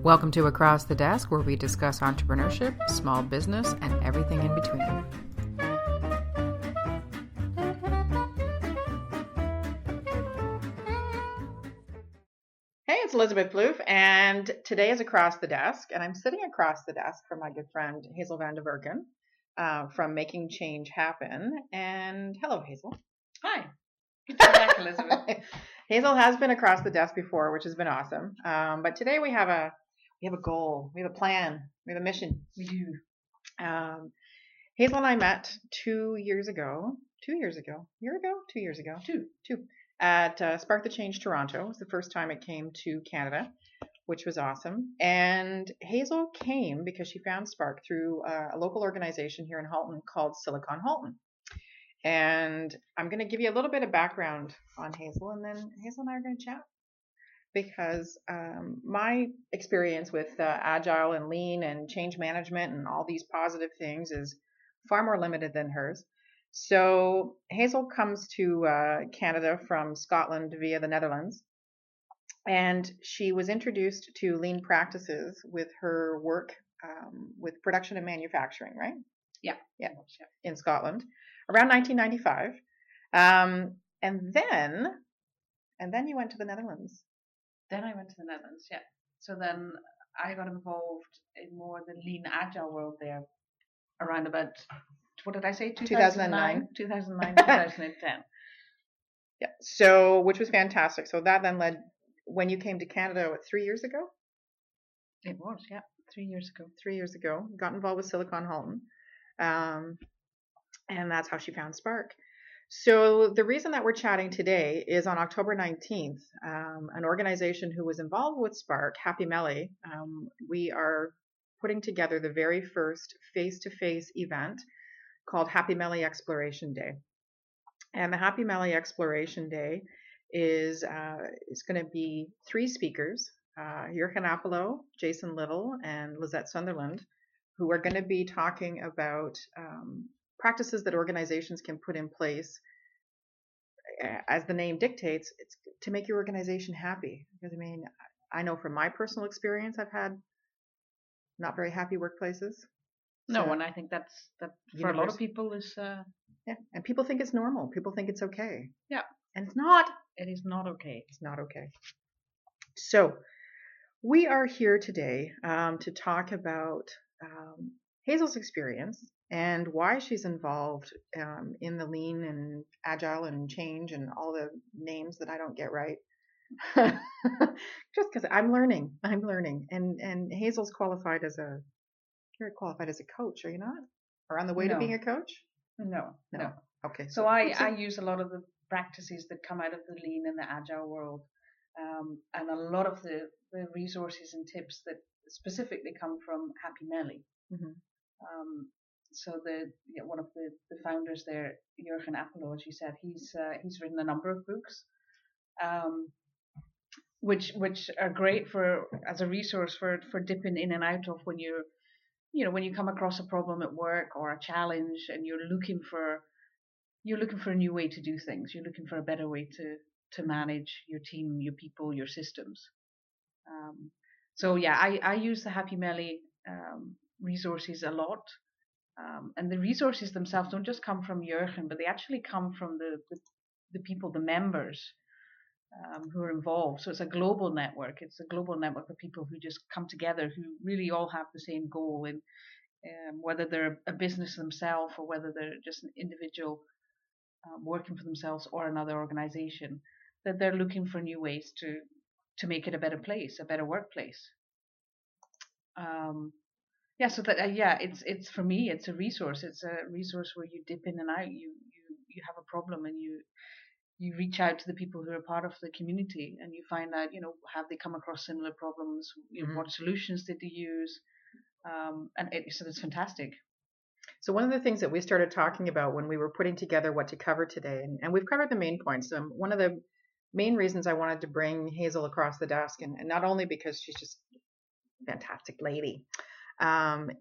Welcome to Across the Desk, where we discuss entrepreneurship, small business, and everything in between. Hey, it's Elizabeth Plouffe, and today is Across the Desk, and I'm sitting across the desk from my good friend Hazel van de Werken from Making Change Happen. And hello, Hazel. Hi. Good to be back, Elizabeth. Hazel has been across the desk before, which has been awesome. But today we have a goal, we have a plan, we have a mission. We do. Hazel and I met 2 years ago, at Spark the Change Toronto. It was the first time it came to Canada, which was awesome. And Hazel came because she found Spark through a local organization here in Halton called Silicon Halton. And I'm going to give you a little bit of background on Hazel, and then Hazel and I are going to chat. Because my experience with agile and lean and change management and all these positive things is far more limited than hers. So Hazel comes to Canada from Scotland via the Netherlands, and she was introduced to lean practices with her work with production and manufacturing, right? Yeah. In Scotland, around 1995, and then you went to the Netherlands. Then I went to the Netherlands, yeah. So then I got involved in more the lean agile world there around about, what did I say? 2009. 2010. Yeah. So, which was fantastic. So that then led, when you came to Canada, 3 years ago? It was, yeah. 3 years ago. 3 years ago. Got involved with Silicon Halton. And that's how she found Spark. So the reason that we're chatting today is on October 19th, an organization who was involved with Spark, Happy Melly, we are putting together the very first face-to-face event called Happy Melly Exploration Day. And the Happy Melly Exploration Day is going to be 3 speakers, Werken, Jason Little, and Lizette Sunderland, who are going to be talking about practices that organizations can put in place. As the name dictates, it's to make your organization happy. Because I know from my personal experience, I've had not very happy workplaces. No, and I think that for a lot of people is... Yeah, and people think it's normal. People think it's okay. Yeah. And it's not. It is not okay. It's not okay. So we are here today to talk about Hazel's experience and why she's involved in the lean and agile and change and all the names that I don't get right. Just because I'm learning. And Hazel's you're qualified as a coach, are you not? Or on the way to being a coach? No. Okay. So I use a lot of the practices that come out of the lean and the agile world, and a lot of the resources and tips that specifically come from Happy Melly. Mm-hmm. So one of the founders there, Werken, as you said, he's written a number of books, which are great as a resource for dipping in and out of when you come across a problem at work or a challenge and you're looking for a new way to do things. You're looking for a better way to manage your team, your people, your systems. So yeah, I use the Happy Melly resources a lot. And the resources themselves don't just come from Werken, but they actually come from the people, the members who are involved. So it's a global network. It's a global network of people who just come together, who really all have the same goal, and whether they're a business themselves or whether they're just an individual working for themselves or another organization, that they're looking for new ways to make it a better place, a better workplace. So that it's for me, it's a resource. It's a resource where you dip in and out. You have a problem and you reach out to the people who are part of the community and you find out, have they come across similar problems? Mm-hmm. What solutions did they use? So it's fantastic. So one of the things that we started talking about when we were putting together what to cover today, and we've covered the main points. One of the main reasons I wanted to bring Hazel across the desk, and not only because she's just a fantastic lady,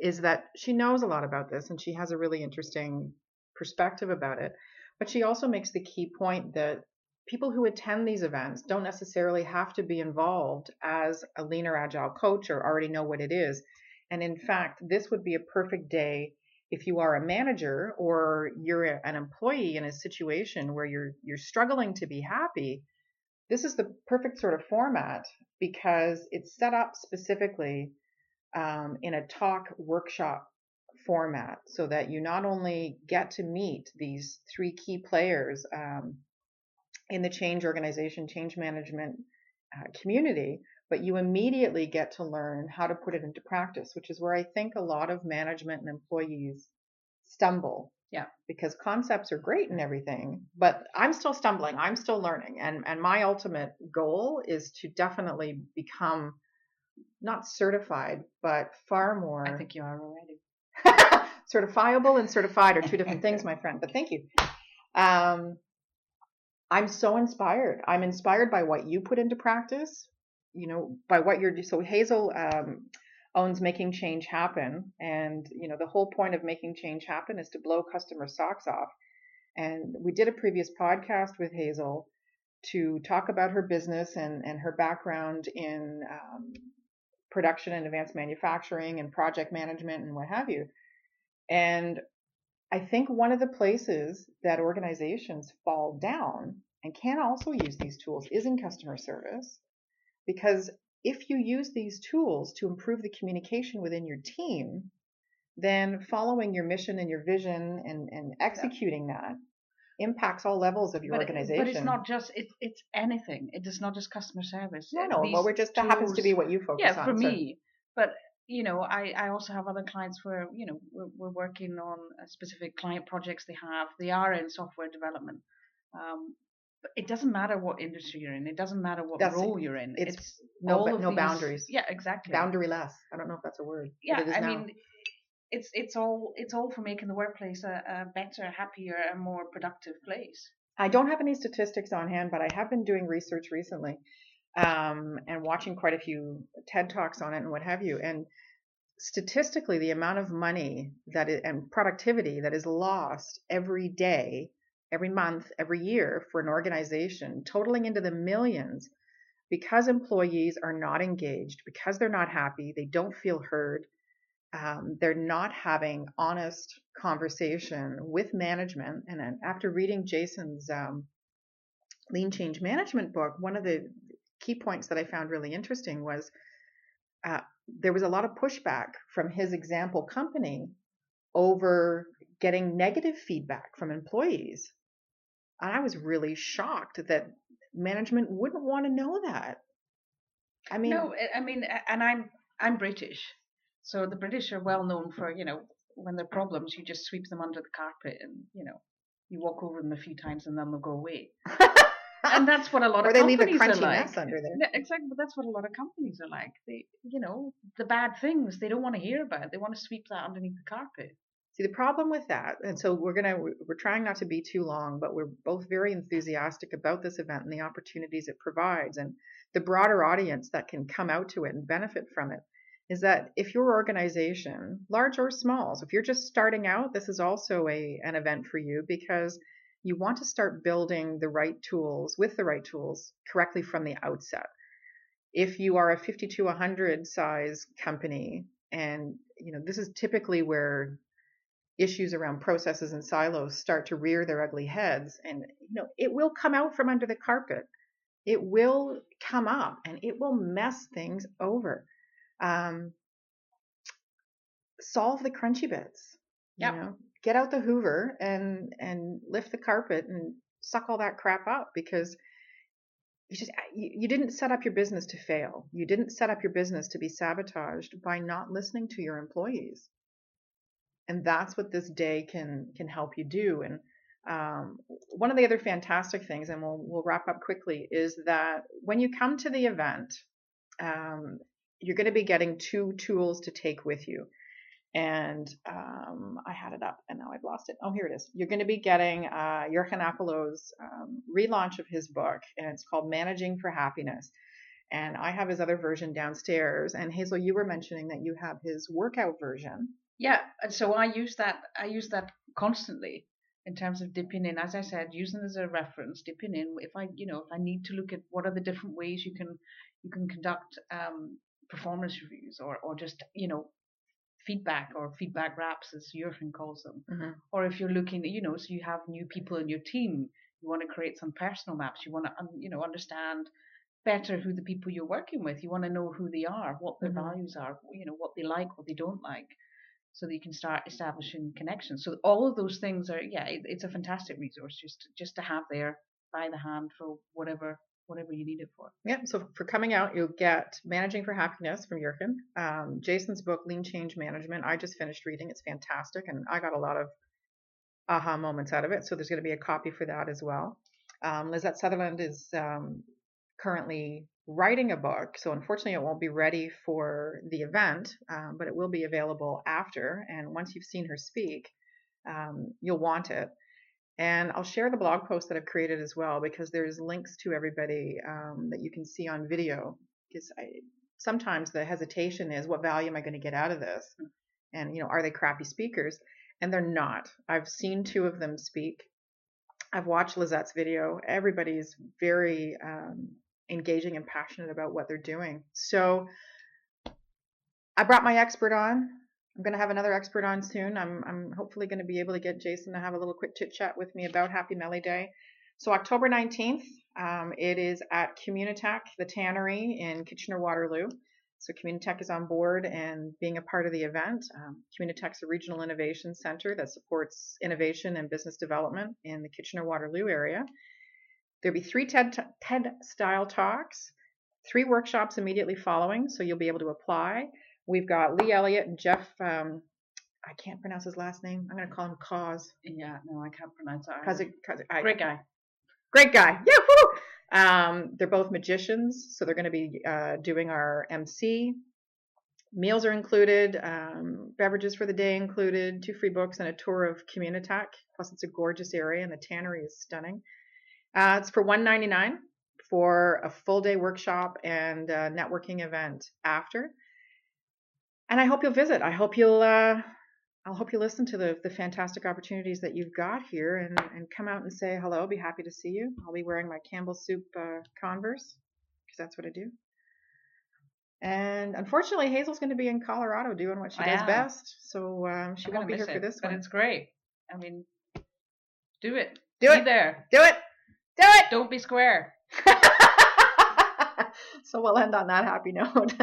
is that she knows a lot about this and she has a really interesting perspective about it. But she also makes the key point that people who attend these events don't necessarily have to be involved as a lean or agile coach or already know what it is. And in fact, this would be a perfect day if you are a manager or you're an employee in a situation where you're struggling to be happy. This is the perfect sort of format because it's set up specifically in a talk workshop format so that you not only get to meet these three key players in the change organization, change management community, but you immediately get to learn how to put it into practice, which is where I think a lot of management and employees stumble. Yeah. Because concepts are great and everything, but I'm still stumbling. I'm still learning. And my ultimate goal is to definitely become not certified, but far more. I think you are already. Certifiable and certified are two different things, my friend, but thank you. I'm so inspired. I'm inspired by what you put into practice, by what you're doing. So Hazel owns Making Change Happen. And, the whole point of Making Change Happen is to blow customer socks off. And we did a previous podcast with Hazel to talk about her business and her background in production and advanced manufacturing and project management and what have you. And I think one of the places that organizations fall down and can also use these tools is in customer service. Because if you use these tools to improve the communication within your team, then following your mission and your vision and executing that impacts all levels of your organization. But it's not just, it's anything. It is not just customer service. No, well, that happens to be what you focus on. Yeah, for me. But I also have other clients where, we're working on specific client projects they are in software development. But it doesn't matter what industry you're in. It doesn't matter what role you're in. It's no boundaries. Yeah, exactly. Boundaryless. I don't know if that's a word. Yeah, I mean, it's all for making the workplace a better, happier, and more productive place. I don't have any statistics on hand, but I have been doing research recently. And watching quite a few TED Talks on it and what have you. And statistically, the amount of money and productivity that is lost every day, every month, every year for an organization, totaling into the millions, because employees are not engaged, because they're not happy, they don't feel heard, they're not having honest conversation with management. And then after reading Jason's Lean Change Management book, one of the key points that I found really interesting was there was a lot of pushback from his example company over getting negative feedback from employees. And I was really shocked that management wouldn't want to know that. No, and I'm British, so the British are well known for, when there are problems, you just sweep them under the carpet and, you walk over them a few times and then they'll go away. And that's what a lot of companies are like. Or they leave a crunchy mess under there. Yeah, exactly, but that's what a lot of companies are like. They, the bad things they don't want to hear about. They want to sweep that underneath the carpet. See, the problem with that, and so we're trying not to be too long, but we're both very enthusiastic about this event and the opportunities it provides and the broader audience that can come out to it and benefit from it, is that if your organization, large or small, so if you're just starting out, this is also an event for you because you want to start building the right tools with the right tools correctly from the outset. If you are a 50 to 100 size company, and this is typically where issues around processes and silos start to rear their ugly heads, and it will come out from under the carpet. It will come up and it will mess things over. Solve the crunchy bits. Yeah. Get out the Hoover and lift the carpet and suck all that crap up, because you didn't set up your business to fail. You didn't set up your business to be sabotaged by not listening to your employees. And that's what this day can help you do. And one of the other fantastic things, and we'll wrap up quickly, is that when you come to the event, you're going to be getting 2 tools to take with you. And I had it up and now I've lost it. Oh, here it is. You're going to be getting Werken relaunch of his book, and it's called Managing for Happiness. And I have his other version downstairs. And Hazel, you were mentioning that you have his workout version. Yeah, and so I use that constantly. in terms of dipping in, as I said, using it as a reference, dipping in. If I, if I need to look at what are the different ways you can conduct performance reviews, or just feedback, or feedback wraps, as Jurgen calls them. Mm-hmm. Or if you're looking, so you have new people in your team, you want to create some personal maps. You want to, understand better who the people you're working with. You want to know who they are, what their Mm-hmm. values are, what they like, what they don't like, so that you can start establishing connections. So all of those things are, it's a fantastic resource just to have there by the hand for whatever you need it for. Yeah, so for coming out, you'll get Managing for Happiness from Jurgen. Jason's book, Lean Change Management, I just finished reading. It's fantastic, and I got a lot of aha moments out of it. So there's going to be a copy for that as well. Lizette Sutherland is currently writing a book, so unfortunately it won't be ready for the event, but it will be available after. And once you've seen her speak, you'll want it. And I'll share the blog post that I've created as well, because there's links to everybody that you can see on video. Because sometimes the hesitation is, what value am I going to get out of this? And, are they crappy speakers? And they're not. I've seen 2 of them speak. I've watched Lizette's video. Everybody's very engaging and passionate about what they're doing. So I brought my expert on. I'm going to have another expert on soon. I'm hopefully going to be able to get Jason to have a little quick chit chat with me about Happy Melly Day. So October 19th, it is at Communitech, the Tannery in Kitchener-Waterloo. So Communitech is on board and being a part of the event. Communitech's a regional innovation center that supports innovation and business development in the Kitchener-Waterloo area. There'll be 3 TED-style talks, 3 workshops immediately following, so you'll be able to apply. We've got Lee Elliott and Jeff, I can't pronounce his last name. I'm going to call him Cause. Yeah, no, I can't pronounce it. Great guy. Great guy. Yahoo! They're both magicians, so they're going to be doing our MC. Meals are included, beverages for the day included, 2 free books, and a tour of Communitech. Plus, it's a gorgeous area, and the tannery is stunning. It's for $199 for a full-day workshop and a networking event after. And I hope you'll visit. I hope you'll listen to the fantastic opportunities that you've got here and come out and say hello. I'll be happy to see you. I'll be wearing my Campbell Soup Converse, because that's what I do. And unfortunately, Hazel's going to be in Colorado doing what she does best, so she won't be here for this one. But it's great. I mean, do it. Do it. Be there. Do it. Do it. Don't be square. So we'll end on that happy note.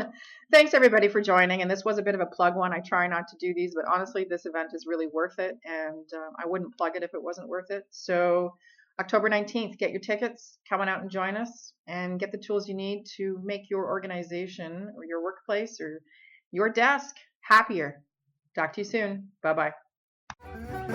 Thanks everybody for joining, and this was a bit of a plug one. I try not to do these, but honestly this event is really worth it, and I wouldn't plug it if it wasn't worth it. So October 19th, get your tickets, come on out and join us, and get the tools you need to make your organization or your workplace or your desk happier. Talk to you soon. Bye-bye.